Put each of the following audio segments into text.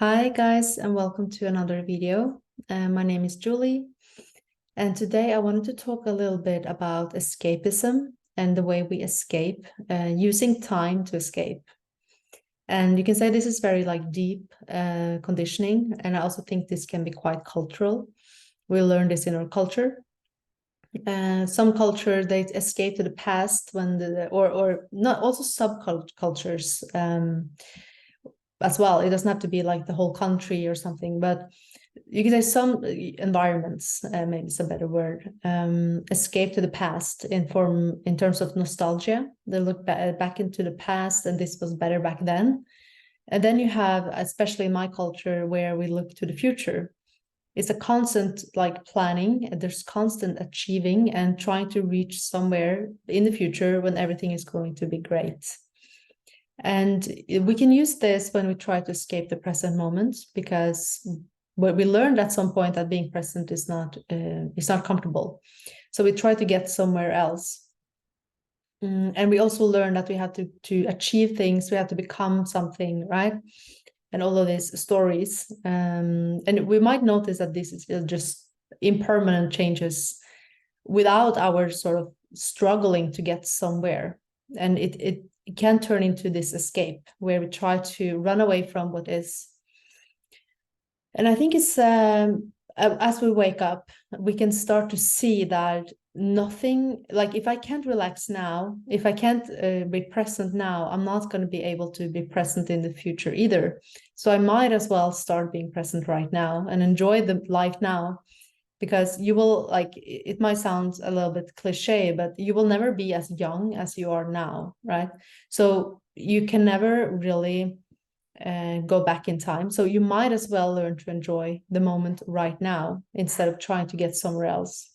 Hi guys, and welcome to another video. My name is Julie, and today I wanted to talk a little bit about escapism and the way we escape, using time to escape. And you can say this is very deep conditioning, and I also think this can be quite cultural. We learn this in our culture. Some culture they escape to the past when or not also subcultures. As well. It doesn't have to be like the whole country or something, but you can say some environments, maybe it's a better word, escape to the past in terms of nostalgia. They look back into the past, and this was better back then. And then you have, especially in my culture, where we look to the future. It's a constant planning, and there's constant achieving and trying to reach somewhere in the future when everything is going to be great. And we can use this when we try to escape the present moment, because what we learned at some point that being present is not comfortable. So we try to get somewhere else. And we also learn that we have to achieve things, we have to become something, right? And all of these stories. And we might notice that this is just impermanent changes without our sort of struggling to get somewhere. And it can turn into this escape where we try to run away from what is. And I think it's as we wake up, we can start to see that nothing, like if I can't relax now, if I can't be present now, I'm not going to be able to be present in the future either. So I might as well start being present right now and enjoy the life now. Because you will, it might sound a little bit cliche, but you will never be as young as you are now, right? So you can never really go back in time. So you might as well learn to enjoy the moment right now instead of trying to get somewhere else.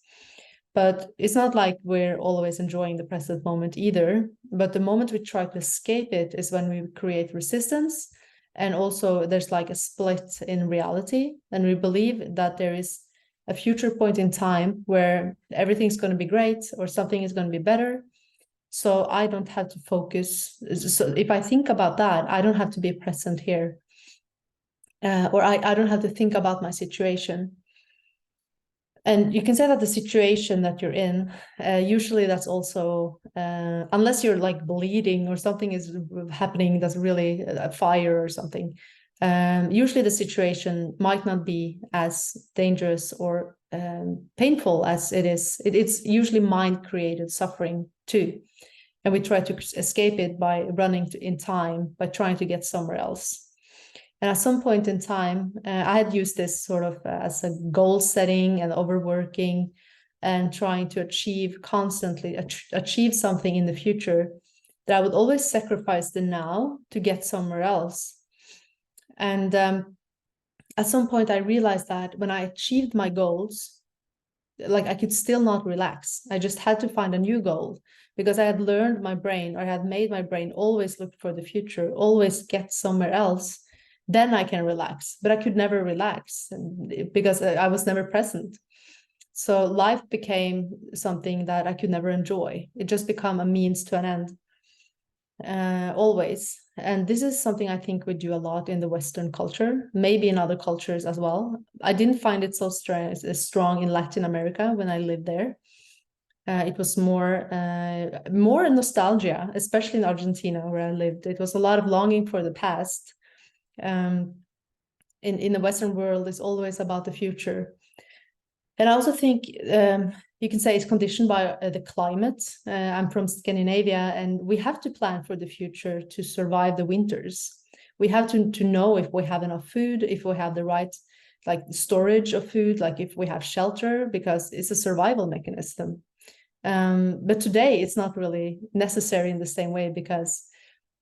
But it's not like we're always enjoying the present moment either. But the moment we try to escape it is when we create resistance. And also there's like a split in reality. And we believe that there is a future point in time where everything's going to be great or something is going to be better. So I don't have to focus. So if I think about that, I don't have to be present here. Or I don't have to think about my situation. And you can say that the situation that you're in, usually that's also, unless you're like bleeding or something is happening that's really a fire or something, usually the situation might not be as dangerous or painful as it is. It's usually mind-created suffering too. And we try to escape it by running in time, by trying to get somewhere else. And at some point in time, I had used this sort of as a goal setting and overworking and trying to constantly achieve something in the future, that I would always sacrifice the now to get somewhere else. And at some point I realized that when I achieved my goals, I could still not relax. I just had to find a new goal, because I had learned my brain, or I had made my brain always look for the future, always get somewhere else. Then I can relax, but I could never relax because I was never present. So life became something that I could never enjoy. It just became a means to an end, always. And this is something I think we do a lot in the Western culture, maybe in other cultures as well. I didn't find it so strong in Latin America when I lived there. It was more nostalgia, especially in Argentina where I lived. It was a lot of longing for the past. In the Western world, it's always about the future. And I also think you can say it's conditioned by the climate. I'm from Scandinavia, and we have to plan for the future to survive the winters. We have to know if we have enough food, if we have the right storage of food, if we have shelter, because it's a survival mechanism. But today it's not really necessary in the same way, because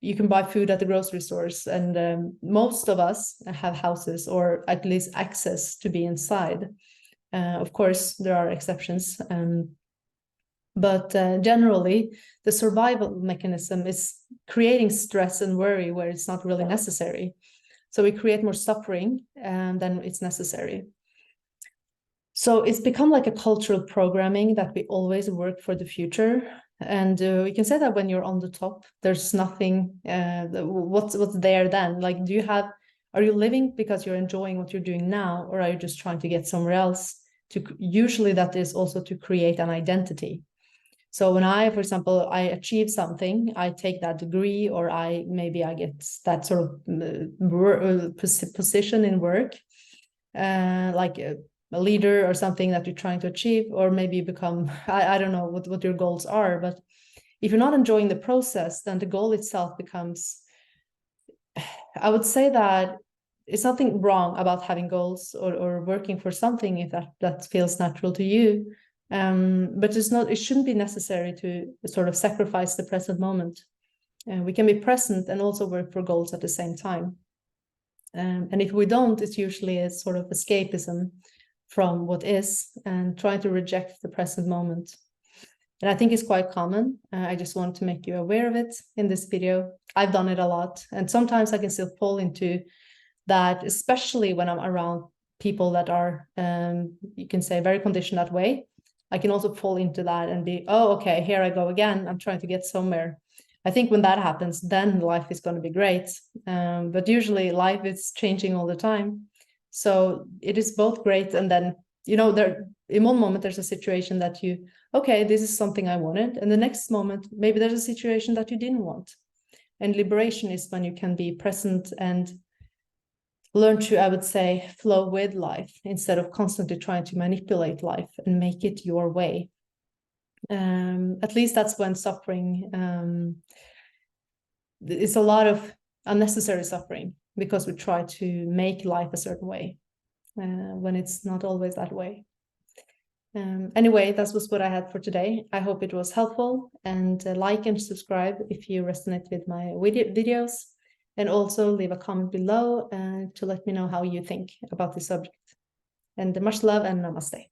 you can buy food at the grocery stores, and most of us have houses, or at least access to be inside. Of course, there are exceptions, but generally, the survival mechanism is creating stress and worry where it's not really necessary. So we create more suffering than it's necessary. So it's become like a cultural programming that we always work for the future. And we can say that when you're on the top, there's nothing, what's there then? Do you have Are you living because you're enjoying what you're doing now, or are you just trying to get somewhere else? Usually that is also to create an identity. So when for example, I achieve something, I take that degree, or maybe I get that sort of position in work, like a leader or something that you're trying to achieve, or maybe you become, I don't know what your goals are, but if you're not enjoying the process, then the goal itself becomes, I would say that it's nothing wrong about having goals or working for something if that feels natural to you. But it shouldn't be necessary to sort of sacrifice the present moment. We can be present and also work for goals at the same time. And if we don't, it's usually a sort of escapism from what is and trying to reject the present moment. And I think it's quite common. I just want to make you aware of it in this video. I've done it a lot. And sometimes I can still fall into that, especially when I'm around people that are, you can say, very conditioned that way. I can also fall into that and be, oh, okay, here I go again. I'm trying to get somewhere. I think when that happens, then life is going to be great. But usually life is changing all the time. So it is both great and then, in one moment, there's a situation that okay, this is something I wanted. And the next moment, maybe there's a situation that you didn't want. And liberation is when you can be present and learn to, I would say, flow with life instead of constantly trying to manipulate life and make it your way. At least that's when suffering, it's a lot of unnecessary suffering because we try to make life a certain way when it's not always that way. Anyway, that was what I had for today. I hope it was helpful, and like and subscribe if you resonate with my videos, and also leave a comment below to let me know how you think about this subject. And much love and namaste.